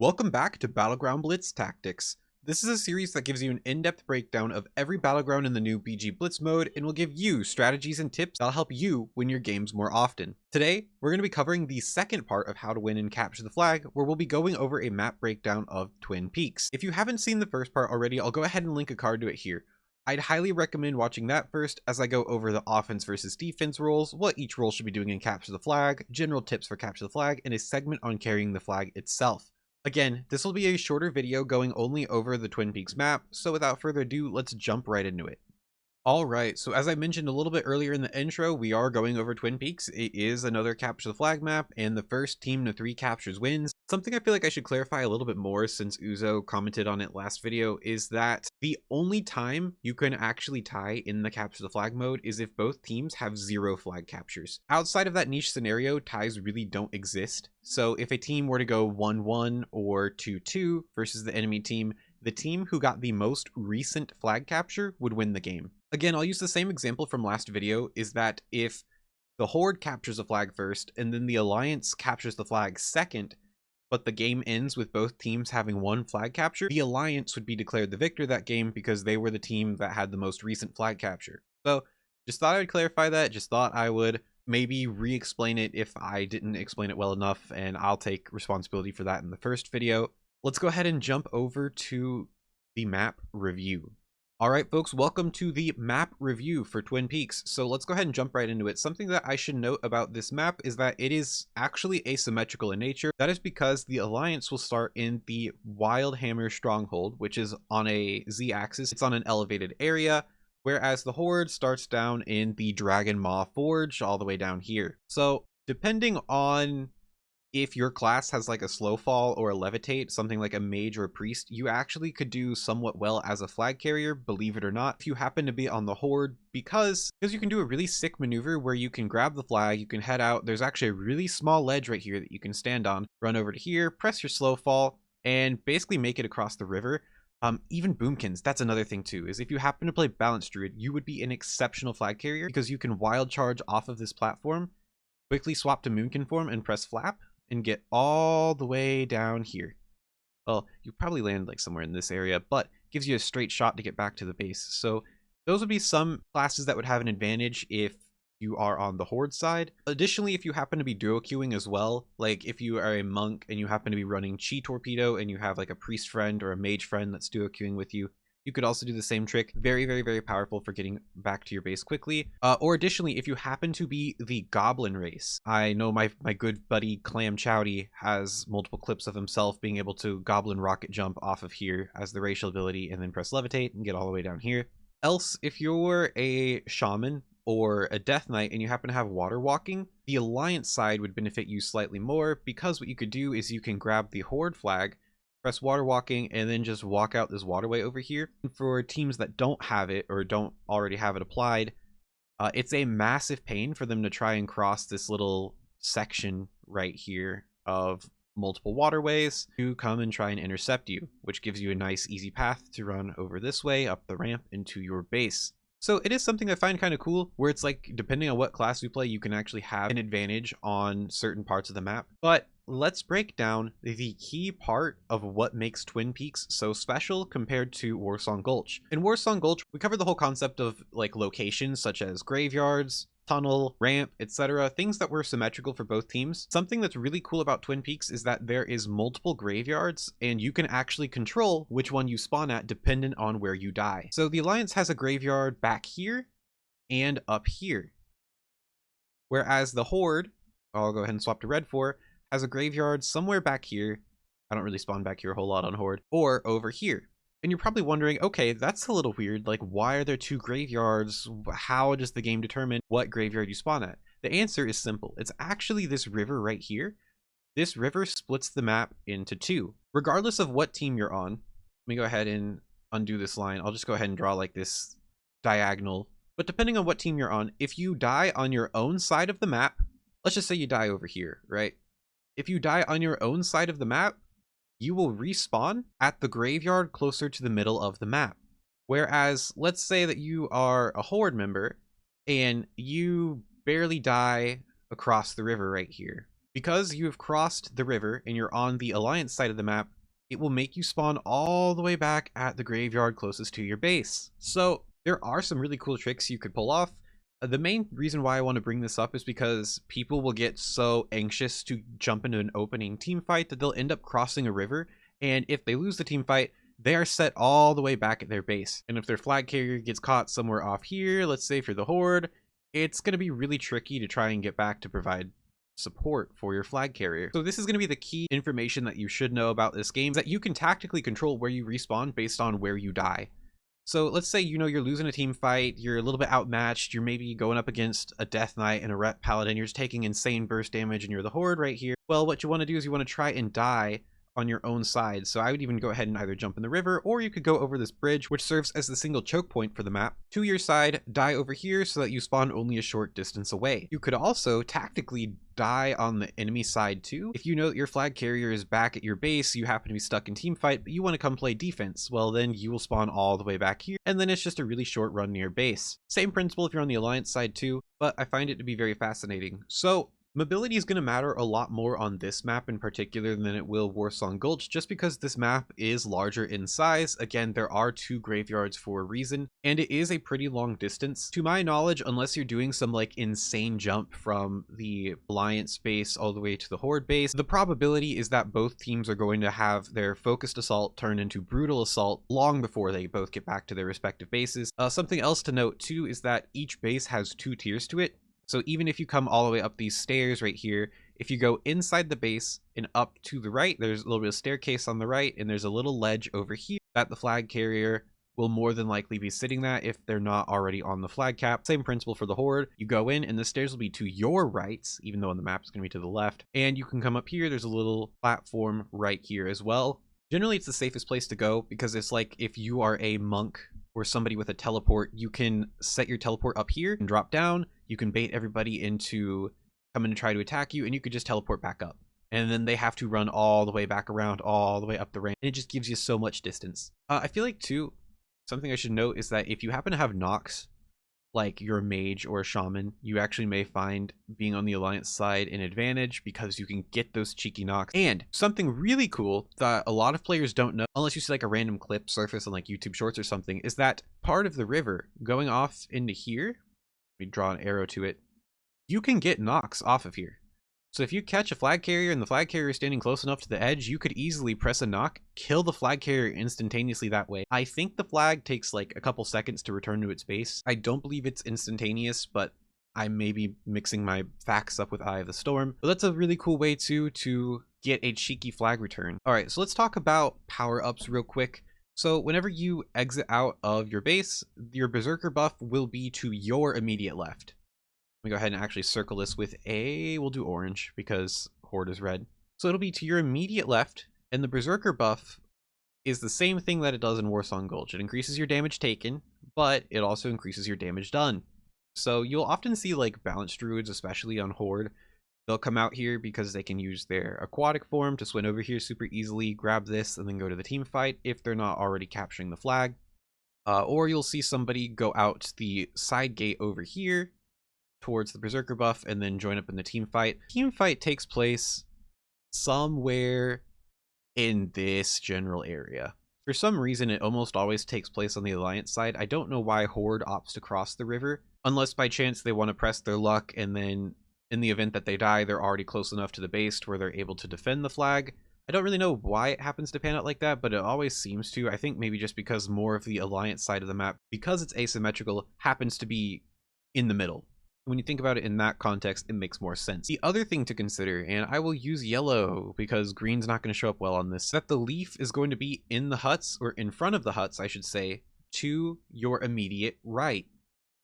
Welcome back to Battleground Blitz Tactics. This is a series that gives you an in-depth breakdown of every battleground in the new BG Blitz mode and will give you strategies and tips that'll help you win your games more often. Today, we're going to be covering the second part of how to win and capture the flag, where we'll be going over a map breakdown of Twin Peaks. If you haven't seen the first part already, I'll go ahead and link a card to it here. I'd highly recommend watching that first as I go over the offense versus defense roles, what each role should be doing in capture the flag, general tips for capture the flag, and a segment on carrying the flag itself. Again, this will be a shorter video going only over the Twin Peaks map, so without further ado, let's jump right into it. Alright, so as I mentioned a little bit earlier in the intro, we are going over Twin Peaks. It is another capture the flag map, and the first team to 3 captures wins. Something I feel like I should clarify a little bit more, since Uzo commented on it last video, is that the only time you can actually tie in the capture the flag mode is if both teams have 0 flag captures. Outside of that niche scenario, ties really don't exist. So if a team were to go 1-1 or 2-2 versus the enemy team, the team who got the most recent flag capture would win the game. Again, I'll use the same example from last video, is that if the Horde captures a flag first and then the Alliance captures the flag second, but the game ends with both teams having 1 flag capture, the Alliance would be declared the victor that game because they were the team that had the most recent flag capture. So just thought I would clarify that, just thought I would maybe re-explain it if I didn't explain it well enough, and I'll take responsibility for that in the first video. Let's go ahead and jump over to the map review. Alright folks, welcome to the map review for Twin Peaks. So let's go ahead and jump right into it. Something that I should note about this map is that it is actually asymmetrical in nature. That is because the Alliance will start in the Wildhammer Stronghold, which is on a Z-axis. It's on an elevated area, whereas the Horde starts down in the Dragon Maw Forge all the way down here. So depending on if your class has like a slow fall or a levitate, something like a mage or a priest, you actually could do somewhat well as a flag carrier, believe it or not, if you happen to be on the Horde, because you can do a really sick maneuver where you can grab the flag, you can head out. There's actually a really small ledge right here that you can stand on, run over to here, press your slow fall, and basically make it across the river. Even boomkins, that's another thing too, is if you happen to play Balanced Druid, you would be an exceptional flag carrier because you can wild charge off of this platform, quickly swap to boomkin form and press flap, and get all the way down here. Well, you probably land like somewhere in this area, but gives you a straight shot to get back to the base. So those would be some classes that would have an advantage if you are on the Horde side. Additionally, if you happen to be duo queuing as well, like if you are a monk and you happen to be running Chi Torpedo and you have like a priest friend or a mage friend that's duo queuing with you, you could also do the same trick. Very, very, very powerful for getting back to your base quickly. Or additionally, if you happen to be the Goblin race, I know my good buddy Clam Chowdy has multiple clips of himself being able to Goblin rocket jump off of here as the racial ability and then press levitate and get all the way down here. Else, if you're a shaman or a death knight and you happen to have water walking, the Alliance side would benefit you slightly more, because what you could do is you can grab the Horde flag, press water walking, and then just walk out this waterway over here. For teams that don't have it or don't already have it applied, it's a massive pain for them to try and cross this little section right here of multiple waterways to come and try and intercept you, which gives you a nice easy path to run over this way up the ramp into your base. So it is something I find kind of cool, where it's like, depending on what class you play, you can actually have an advantage on certain parts of the map. But let's break down the key part of what makes Twin Peaks so special compared to Warsong Gulch. In Warsong Gulch, we covered the whole concept of like locations such as graveyards, tunnel, ramp, etc., things that were symmetrical for both teams. Something that's really cool about Twin Peaks is that there is multiple graveyards, and you can actually control which one you spawn at dependent on where you die. So the Alliance has a graveyard back here and up here, whereas the Horde, I'll go ahead and swap to red for, has a graveyard somewhere back here. I don't really spawn back here a whole lot on Horde, or over here. And you're probably wondering, okay, that's a little weird. Like, why are there 2 graveyards? How does the game determine what graveyard you spawn at? The answer is simple. It's actually this river right here. This river splits the map into 2. Regardless of what team you're on, let me go ahead and undo this line. I'll just go ahead and draw like this diagonal. But depending on what team you're on, if you die on your own side of the map, let's just say you die over here, right? If you die on your own side of the map, you will respawn at the graveyard closer to the middle of the map. Whereas, let's say that you are a Horde member and you barely die across the river right here. Because you have crossed the river and you're on the Alliance side of the map, it will make you spawn all the way back at the graveyard closest to your base. So there are some really cool tricks you could pull off. The main reason why I want to bring this up is because people will get so anxious to jump into an opening team fight that they'll end up crossing a river, and if they lose the team fight, they are set all the way back at their base. And if their flag carrier gets caught somewhere off here, let's say for the Horde, it's going to be really tricky to try and get back to provide support for your flag carrier. So this is going to be the key information that you should know about this game, that you can tactically control where you respawn based on where you die. So let's say, you know, you're losing a team fight, you're a little bit outmatched, you're maybe going up against a Death Knight and a Ret Paladin, you're just taking insane burst damage and you're the Horde right here. Well, what you want to do is you want to try and die on your own side. So I would even go ahead and either jump in the river, or you could go over this bridge, which serves as the single choke point for the map, to your side, die over here so that you spawn only a short distance away. You could also tactically die on the enemy side too. If you know that your flag carrier is back at your base, you happen to be stuck in team fight, but you want to come play defense, well then you will spawn all the way back here, and then it's just a really short run near base. Same principle if you're on the Alliance side too, but I find it to be very fascinating. So mobility is going to matter a lot more on this map in particular than it will Warsong Gulch, just because this map is larger in size. Again, there are 2 graveyards for a reason, and it is a pretty long distance. To my knowledge, unless you're doing some like insane jump from the Alliance base all the way to the Horde base, the probability is that both teams are going to have their focused assault turn into brutal assault long before they both get back to their respective bases. Something else to note too is that each base has 2 tiers to it. So even if you come all the way up these stairs right here, if you go inside the base and up to the right, there's a little bit of staircase on the right, and there's a little ledge over here that the flag carrier will more than likely be sitting at if they're not already on the flag cap. Same principle for the Horde. You go in and the stairs will be to your right, even though on the map it's going to be to the left. And you can come up here. There's a little platform right here as well. Generally, it's the safest place to go because it's like if you are a monk or somebody with a teleport, you can set your teleport up here and drop down. You can bait everybody into coming to try to attack you, and you could just teleport back up. And then they have to run all the way back around, all the way up the ramp. And it just gives you so much distance. I feel like, too, something I should note is that if you happen to have knocks, like you're a mage or a shaman, you actually may find being on the Alliance side an advantage because you can get those cheeky knocks. And something really cool that a lot of players don't know, unless you see like a random clip surface on like YouTube Shorts or something, is that part of the river going off into here, let me draw an arrow to it, you can get knocks off of here. So if you catch a flag carrier and the flag carrier is standing close enough to the edge, you could easily press a knock, kill the flag carrier instantaneously that way. I think the flag takes like a couple seconds to return to its base. I don't believe it's instantaneous, but I may be mixing my facts up with Eye of the Storm. But that's a really cool way to get a cheeky flag return. All right, so let's talk about power-ups real quick. So whenever you exit out of your base, your Berserker buff will be to your immediate left. Let me go ahead and actually circle this with we'll do orange because Horde is red. So it'll be to your immediate left, and the Berserker buff is the same thing that it does in Warsong Gulch. It increases your damage taken, but it also increases your damage done. So you'll often see like balanced druids, especially on Horde, they'll come out here because they can use their aquatic form to swim over here super easily, grab this, and then go to the team fight if they're not already capturing the flag. Or you'll see somebody go out the side gate over here towards the Berserker buff and then join up in the team fight. Team fight takes place somewhere in this general area. For some reason, it almost always takes place on the Alliance side. I don't know why Horde opts to cross the river, unless by chance they want to press their luck and then in the event that they die, they're already close enough to the base where they're able to defend the flag. I don't really know why it happens to pan out like that, but it always seems to. I think maybe just because more of the Alliance side of the map, because it's asymmetrical, happens to be in the middle. When you think about it in that context, it makes more sense. The other thing to consider, and I will use yellow because green's not going to show up well on this, that the leaf is going to be in the huts, or in front of the huts, I should say, to your immediate right.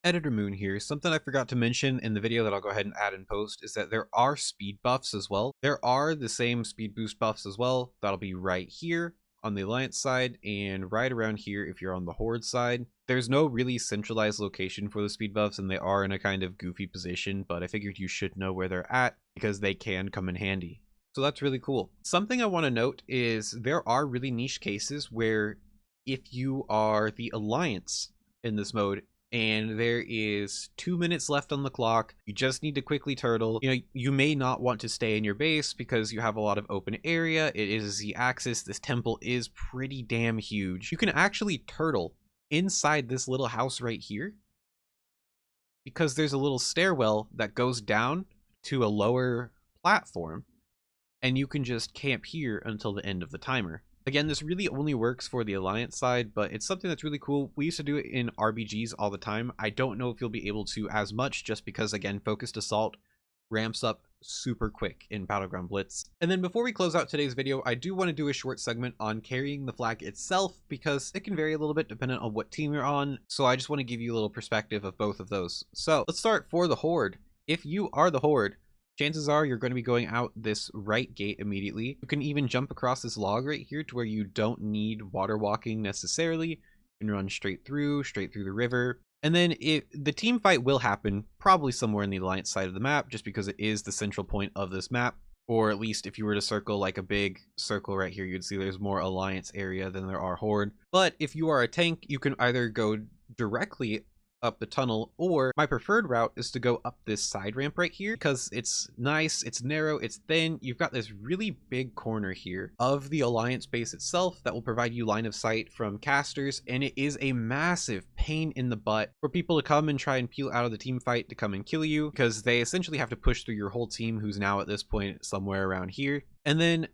Editor Moon here. Something I forgot to mention in the video that I'll go ahead and add in post is that there are speed buffs as well. There are the same speed boost buffs as well. That'll be right here on the Alliance side and right around here if you're on the Horde side. There's no really centralized location for the speed buffs, and they are in a kind of goofy position, but I figured you should know where they're at because they can come in handy. So that's really cool. Something I want to note is there are really niche cases where if you are the Alliance in this mode and there is 2 minutes left on the clock. You just need to quickly turtle. You know, you may not want to stay in your base because you have a lot of open area. It is a Z-axis. This temple is pretty damn huge. You can actually turtle inside this little house right here because there's a little stairwell that goes down to a lower platform, and you can just camp here until the end of the timer. Again, this really only works for the Alliance side, but it's something that's really cool. We used to do it in RBGs all the time. I don't know if you'll be able to as much just because, again, Focused Assault ramps up super quick in Battleground Blitz. And then before we close out today's video, I do want to do a short segment on carrying the flag itself because it can vary a little bit depending on what team you're on. So I just want to give you a little perspective of both of those. So let's start for the Horde. If you are the Horde, chances are you're going to be going out this right gate immediately. You can even jump across this log right here to where you don't need water walking necessarily. You can run straight through the river. And then the team fight will happen probably somewhere in the Alliance side of the map, just because it is the central point of this map. Or at least if you were to circle like a big circle right here, you'd see there's more Alliance area than there are Horde. But if you are a tank, you can either go directly up the tunnel, or my preferred route is to go up this side ramp right here because it's nice, it's narrow, it's thin. You've got this really big corner here of the Alliance base itself that will provide you line of sight from casters, and it is a massive pain in the butt for people to come and try and peel out of the team fight to come and kill you, because they essentially have to push through your whole team, who's now at this point somewhere around here. And then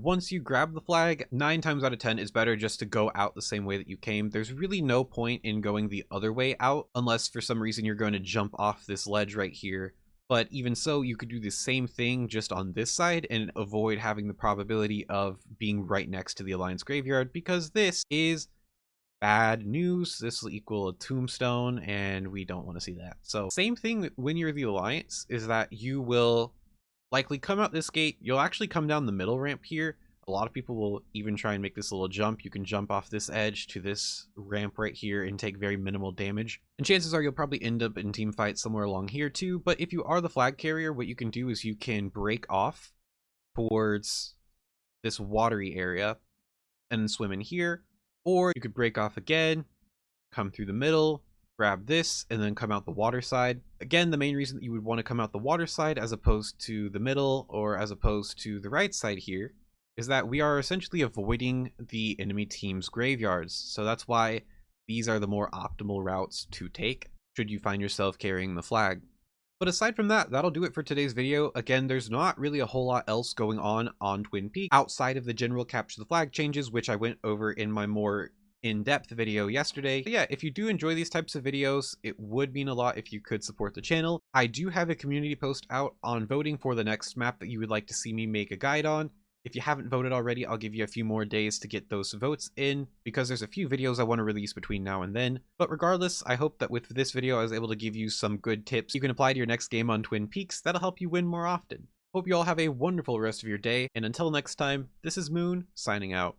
once you grab the flag, 9 times out of 10 it's better just to go out the same way that you came. There's really no point in going the other way out unless for some reason you're going to jump off this ledge right here. But even so, you could do the same thing just on this side and avoid having the probability of being right next to the Alliance graveyard, because this is bad news. This will equal a tombstone, and we don't want to see that. So same thing when you're the Alliance is that you will likely come out this gate. You'll actually come down the middle ramp here. A lot of people will even try and make this little jump. You can jump off this edge to this ramp right here and take very minimal damage. And chances are you'll probably end up in team fight somewhere along here too. But if you are the flag carrier, what you can do is you can break off towards this watery area and swim in here. Or you could break off again, come through the middle, grab this, and then come out the water side. Again, the main reason that you would want to come out the water side as opposed to the middle or as opposed to the right side here is that we are essentially avoiding the enemy team's graveyards. So that's why these are the more optimal routes to take should you find yourself carrying the flag. But aside from that, that'll do it for today's video. Again, there's not really a whole lot else going on Twin Peaks outside of the general capture the flag changes, which I went over in my more in-depth video yesterday. But yeah, if you do enjoy these types of videos, it would mean a lot if you could support the channel. I do have a community post out on voting for the next map that you would like to see me make a guide on. If you haven't voted already, I'll give you a few more days to get those votes in, because there's a few videos I want to release between now and then. But regardless, I hope that with this video I was able to give you some good tips you can apply to your next game on Twin Peaks that'll help you win more often. Hope you all have a wonderful rest of your day, and until next time, this is Moon, signing out.